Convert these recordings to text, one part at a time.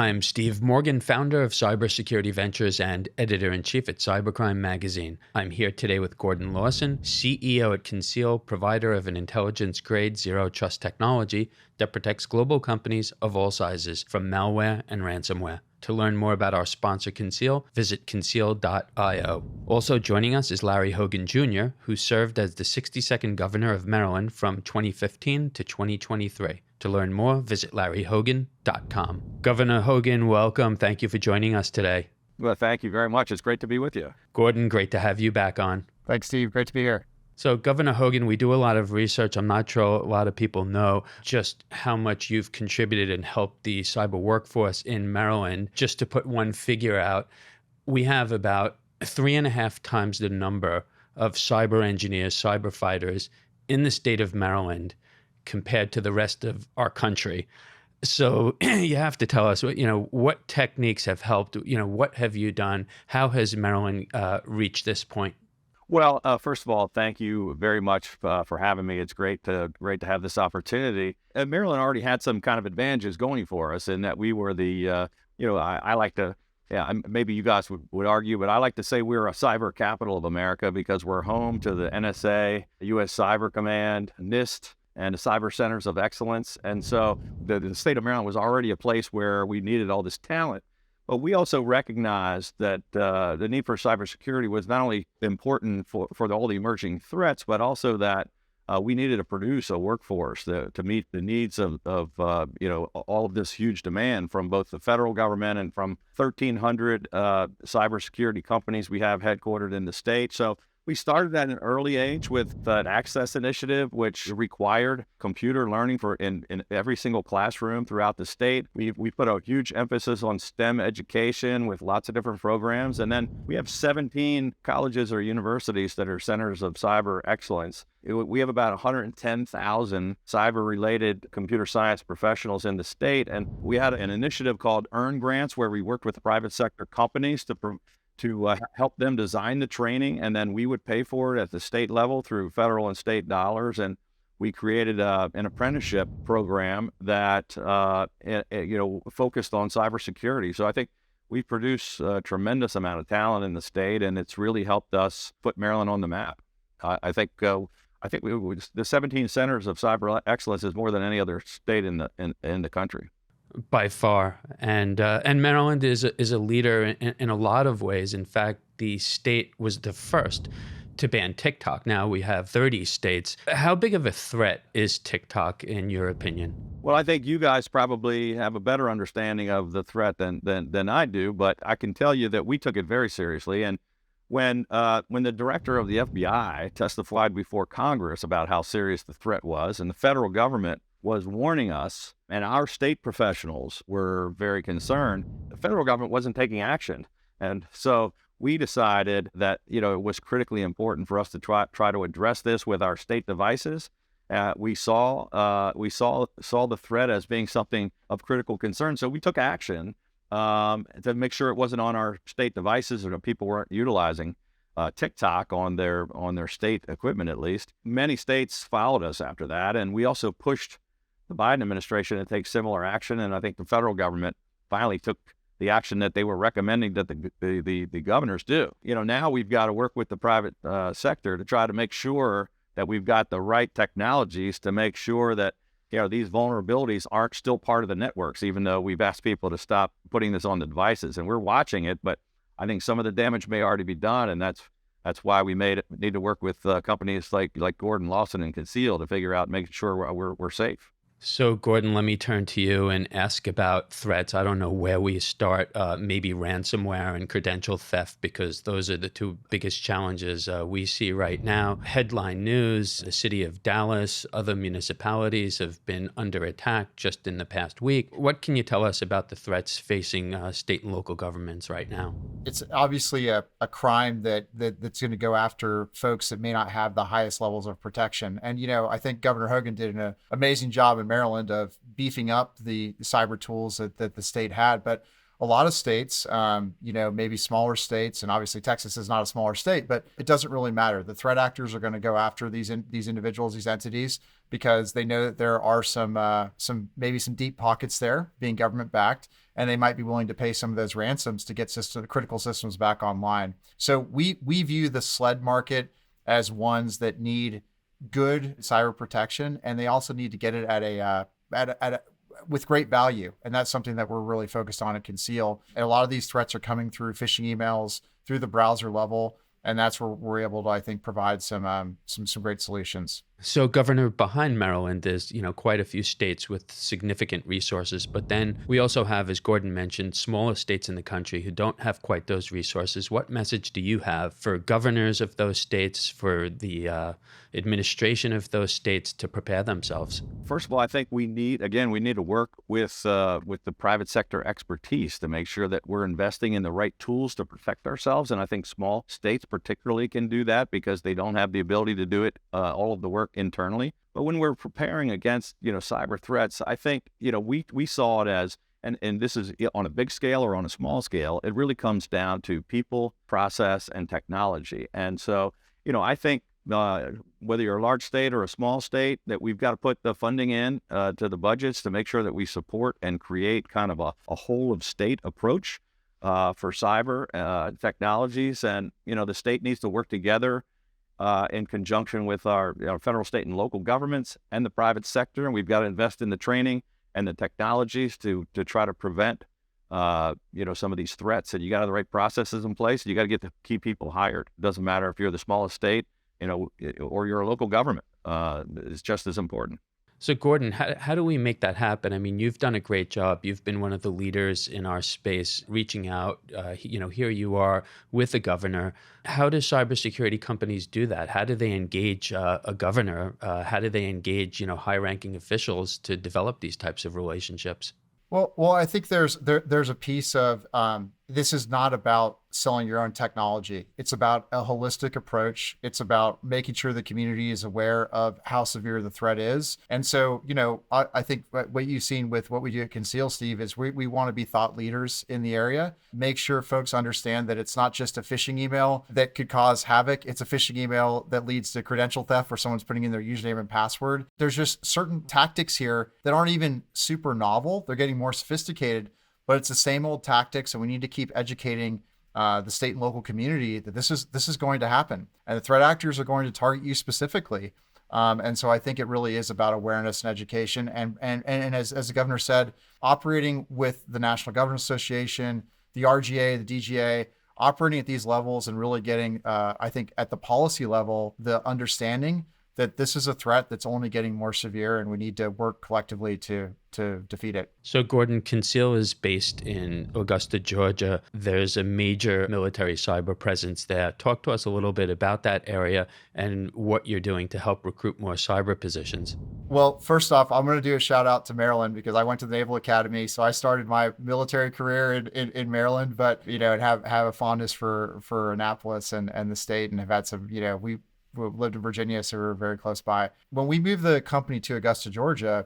I'm Steve Morgan, founder of Cybersecurity Ventures and editor-in-chief at Cybercrime magazine. I'm here today with Gordon Lawson, CEO at Conceal, provider of an intelligence-grade zero-trust technology that protects global companies of all sizes from malware and ransomware. To learn more about our sponsor Conceal, visit conceal.io. Also joining us is Larry Hogan Jr., who served as the 62nd governor of Maryland from 2015 to 2023. To learn more, visit larryhogan.com. Governor Hogan, welcome. Thank you for joining us today. Well, thank you very much. It's great to be with you. Gordon, great to have you back on. Thanks, Steve. Great to be here. So, Governor Hogan, we do a lot of research. I'm not sure a lot of people know just how much you've contributed and helped the cyber workforce in Maryland. Just to put one figure out, we have about 3.5 times the number of cyber engineers, cyber fighters in the state of Maryland compared to the rest of our country. So you have to tell us, what techniques have helped, what have you done? How has Maryland reached this point? Well, first of all, thank you very much for having me. It's great to have this opportunity. Maryland already had some kind of advantages going for us in that we were the, I like to, maybe you guys would argue, but I like to say we're a cyber capital of America because we're home to the NSA, U.S. Cyber Command, NIST, and the cyber centers of excellence. And so the state of Maryland was already a place where we needed all this talent. But we also recognized that the need for cybersecurity was not only important for all the emerging threats, but also that we needed to produce a workforce to meet the needs of all of this huge demand from both the federal government and from 1,300 cybersecurity companies we have headquartered in the state. So we started at an early age with an access initiative, which required computer learning in every single classroom throughout the state. We put a huge emphasis on STEM education with lots of different programs. And then we have 17 colleges or universities that are centers of cyber excellence. We have about 110,000 cyber-related computer science professionals in the state. And we had an initiative called Earn Grants, where we worked with private sector companies to help them design the training, and then we would pay for it at the state level through federal and state dollars. And we created an apprenticeship program that focused on cybersecurity. So I think we produce a tremendous amount of talent in the state, and it's really helped us put Maryland on the map. I think the 17 centers of cyber excellence is more than any other state in the country. By far. And Maryland is a leader in a lot of ways. In fact, the state was the first to ban TickTock. Now we have 30 states. How big of a threat is TickTock in your opinion? Well, I think you guys probably have a better understanding of the threat than I do, but I can tell you that we took it very seriously. And when the director of the FBI testified before Congress about how serious the threat was, and the federal government was warning us, and our state professionals were very concerned, the federal government wasn't taking action. And so we decided that, it was critically important for us to try to address this with our state devices. We saw the threat as being something of critical concern. So we took action to make sure it wasn't on our state devices or that people weren't utilizing TickTock on their state equipment, at least. Many states followed us after that, and we also pushed the Biden administration to take similar action. And I think the federal government finally took the action that they were recommending that the governors do. Now we've got to work with the private sector to try to make sure that we've got the right technologies to make sure that these vulnerabilities aren't still part of the networks, even though we've asked people to stop putting this on the devices. And we're watching it, but I think some of the damage may already be done, and that's why we need to work with companies like Gordon, Lawson, and Conceal to figure out, making sure we're safe. So, Gordon, let me turn to you and ask about threats. I don't know where we start, maybe ransomware and credential theft, because those are the two biggest challenges we see right now. Headline news, the city of Dallas, other municipalities have been under attack just in the past week. What can you tell us about the threats facing state and local governments right now? It's obviously a crime that's going to go after folks that may not have the highest levels of protection. And, I think Governor Hogan did an amazing job in Maryland of beefing up the cyber tools that the state had. But a lot of states, maybe smaller states, and obviously Texas is not a smaller state, but it doesn't really matter. The threat actors are going to go after these individuals, these entities, because they know that there are some deep pockets there, being government backed, and they might be willing to pay some of those ransoms to get critical systems back online. So we view the SLED market as ones that need good cyber protection, and they also need to get it with great value. And that's something that we're really focused on at Conceal. And a lot of these threats are coming through phishing emails, through the browser level. And that's where we're able to, I think, provide some great solutions. So, Governor, behind Maryland is, quite a few states with significant resources. But then we also have, as Gordon mentioned, smaller states in the country who don't have quite those resources. What message do you have for governors of those states, for the administration of those states to prepare themselves? First of all, I think we need to work with the private sector expertise to make sure that we're investing in the right tools to protect ourselves. And I think small states particularly can do that because they don't have the ability to do it, all of the work internally. But when we're preparing against, cyber threats, I think, we saw it as, and this is on a big scale or on a small scale, it really comes down to people, process, and technology. And so, I think whether you're a large state or a small state, that we've got to put the funding in to the budgets to make sure that we support and create kind of a whole of state approach for cyber technologies. And, the state needs to work together in conjunction with our federal, state, and local governments and the private sector. And we've got to invest in the training and the technologies to try to prevent, some of these threats. And you got to have the right processes in place. You got to get the key people hired. It doesn't matter if you're the smallest state, or you're a local government. It's just as important. So, Gordon, how do we make that happen? I mean, you've done a great job. You've been one of the leaders in our space, reaching out. Here you are with the governor. How do cybersecurity companies do that? How do they engage a governor? How do they engage, high-ranking officials to develop these types of relationships? Well, I think there's a piece of this is not about selling your own technology. It's about a holistic approach. It's about making sure the community is aware of how severe the threat is. And so, I think what you've seen with what we do at Conceal, Steve, is we want to be thought leaders in the area. Make sure folks understand that it's not just a phishing email that could cause havoc. It's a phishing email that leads to credential theft where someone's putting in their username and password. There's just certain tactics here that aren't even super novel. They're getting more sophisticated, but it's the same old tactics, and we need to keep educating the state and local community that this is going to happen, and the threat actors are going to target you specifically. And so I think it really is about awareness and education, and as the governor said, operating with the National Governors Association, the RGA, the DGA, operating at these levels and really getting, I think, at the policy level, the understanding that this is a threat that's only getting more severe, and we need to work collectively to defeat it. So, Gordon, Conceal is based in Augusta, Georgia. There's a major military cyber presence there. Talk to us a little bit about that area and what you're doing to help recruit more cyber positions. Well, first off, I'm going to do a shout out to Maryland because I went to the Naval Academy. So I started my military career in Maryland, but, and have a fondness for Annapolis and the state, and have had some, we lived in Virginia, so we were very close by. When we moved the company to Augusta, Georgia,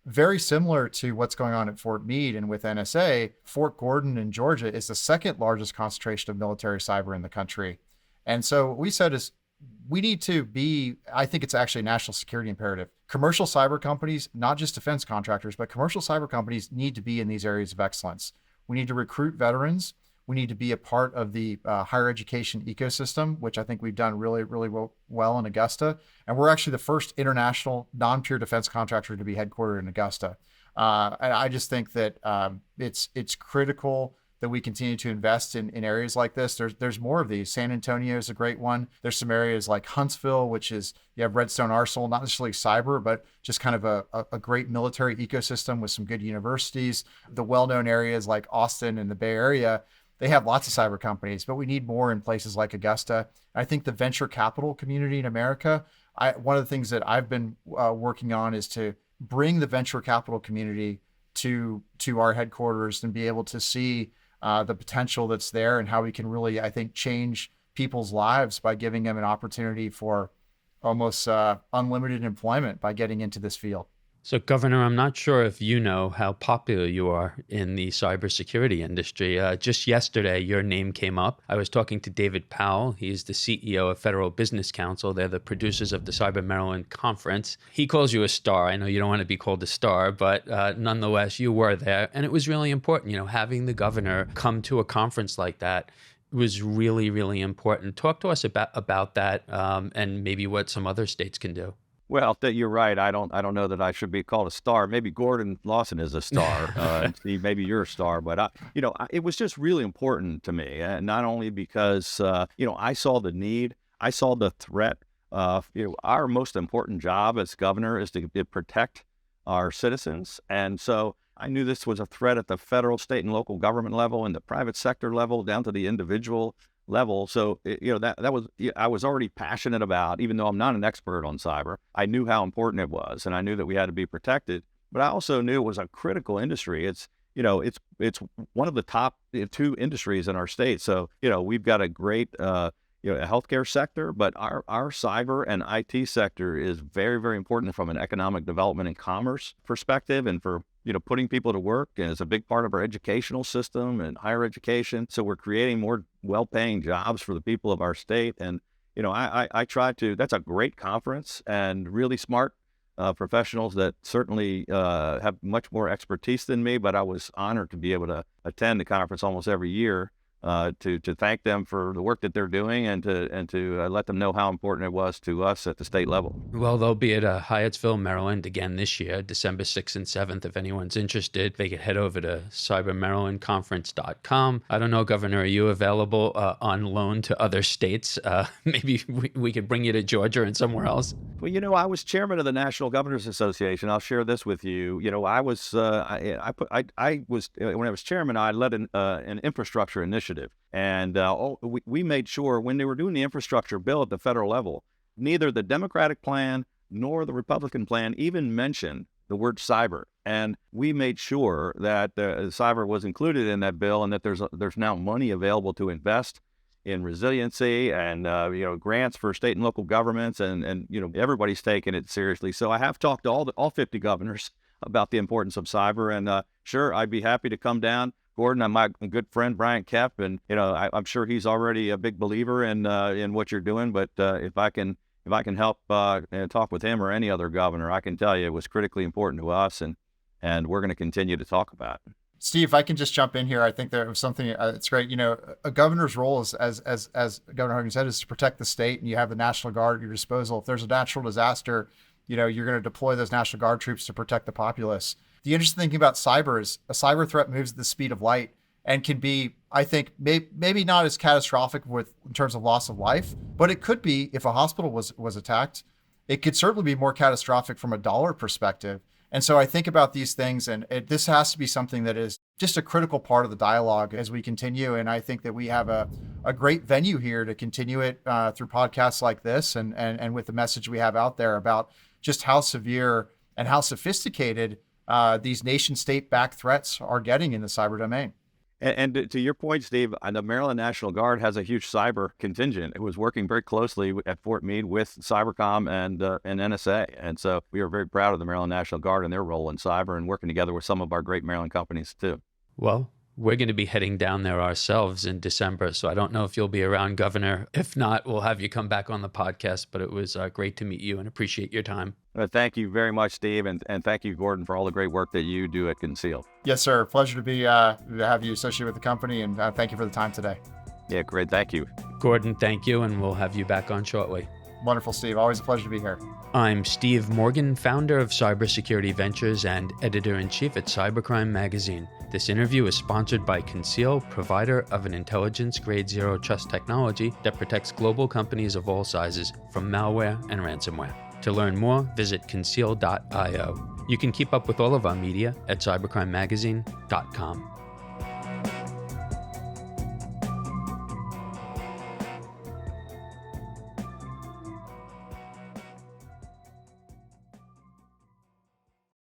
very similar to what's going on at Fort Meade and with NSA, Fort Gordon in Georgia is the second largest concentration of military cyber in the country. And so what we said is we need to be, I think it's actually a national security imperative. Commercial cyber companies, not just defense contractors, but commercial cyber companies need to be in these areas of excellence. We need to recruit veterans. We need to be a part of the higher education ecosystem, which I think we've done really, really well in Augusta. And we're actually the first international non-pure defense contractor to be headquartered in Augusta. And I just think that it's critical that we continue to invest in areas like this. There's more of these. San Antonio is a great one. There's some areas like Huntsville, which is, you have Redstone Arsenal, not necessarily cyber, but just kind of a great military ecosystem with some good universities. The well-known areas like Austin and the Bay Area, they have lots of cyber companies, but we need more in places like Augusta. I think the venture capital community in America, one of the things that I've been working on is to bring the venture capital community to our headquarters and be able to see the potential that's there and how we can really, I think, change people's lives by giving them an opportunity for almost unlimited employment by getting into this field. So, Governor, I'm not sure if you know how popular you are in the cybersecurity industry. Just yesterday, your name came up. I was talking to David Powell. He's the CEO of Federal Business Council. They're the producers of the Cyber Maryland Conference. He calls you a star. I know you don't want to be called a star, but nonetheless, you were there. And it was really important, having the governor come to a conference like that was really, really important. Talk to us about that and maybe what some other states can do. Well, you're right. I don't know that I should be called a star. Maybe Gordon Lawson is a star. Steve, maybe you're a star. But it was just really important to me, and not only because I saw the need, I saw the threat. Our most important job as governor is to protect our citizens, and so I knew this was a threat at the federal, state, and local government level, and the private sector level, down to the individual level. So, that was, I was already passionate about, even though I'm not an expert on cyber, I knew how important it was, and I knew that we had to be protected, but I also knew it was a critical industry. It's one of the top two industries in our state. So, we've got a great, a healthcare sector, but our cyber and IT sector is very, very important from an economic development and commerce perspective, and for putting people to work, and it's a big part of our educational system and higher education. So we're creating more well-paying jobs for the people of our state. And, I try to, that's a great conference, and really smart professionals that certainly have much more expertise than me, but I was honored to be able to attend the conference almost every year to thank them for the work that they're doing, and to let them know how important it was to us at the state level. Well, they'll be at Hyattsville, Maryland again this year, December 6th and 7th. If anyone's interested, they could head over to cybermarylandconference.com. I don't know, Governor, are you available on loan to other states? Maybe we could bring you to Georgia and somewhere else. Well, I was chairman of the National Governors Association. I'll share this with you. I was when I was chairman, I led an infrastructure initiative. And we made sure when they were doing the infrastructure bill at the federal level, neither the Democratic plan nor the Republican plan even mentioned the word cyber. And we made sure that cyber was included in that bill, and that there's now money available to invest in resiliency and grants for state and local governments, and everybody's taking it seriously. So I have talked to all 50 governors about the importance of cyber, and sure, I'd be happy to come down. Gordon, and my good friend Brian Kemp, and I'm sure he's already a big believer in what you're doing. But if I can help and talk with him or any other governor, I can tell you it was critically important to us, and we're going to continue to talk about it. Steve, if I can just jump in here, I think there was something. It's great. A governor's role is, as Governor Hogan said, is to protect the state, and you have the National Guard at your disposal. If there's a natural disaster, you're going to deploy those National Guard troops to protect the populace. The interesting thing about cyber is a cyber threat moves at the speed of light and can be, I think, maybe not as catastrophic in terms of loss of life, but it could be if a hospital was attacked. It could certainly be more catastrophic from a dollar perspective. And so I think about these things, and this has to be something that is just a critical part of the dialogue as we continue. And I think that we have a great venue here to continue it through podcasts like this, and with the message we have out there about just how severe and how sophisticated these nation-state backed threats are getting in the cyber domain. And to your point, Steve, the Maryland National Guard has a huge cyber contingent. It was working very closely at Fort Meade with Cybercom and NSA. And so we are very proud of the Maryland National Guard and their role in cyber, and working together with some of our great Maryland companies too. Well, we're going to be heading down there ourselves in December, so I don't know if you'll be around, Governor. If not, we'll have you come back on the podcast, but it was great to meet you and appreciate your time. Thank you very much, Steve, and thank you, Gordon, for all the great work that you do at Conceal. Yes, sir. Pleasure to have you associated with the company, and thank you for the time today. Yeah, great. Thank you. Gordon, thank you, and we'll have you back on shortly. Wonderful, Steve. Always a pleasure to be here. I'm Steve Morgan, founder of Cybersecurity Ventures and editor-in-chief at Cybercrime magazine. This interview is sponsored by Conceal, provider of an intelligence-grade zero trust technology that protects global companies of all sizes from malware and ransomware. To learn more, visit conceal.io. You can keep up with all of our media at cybercrimemagazine.com.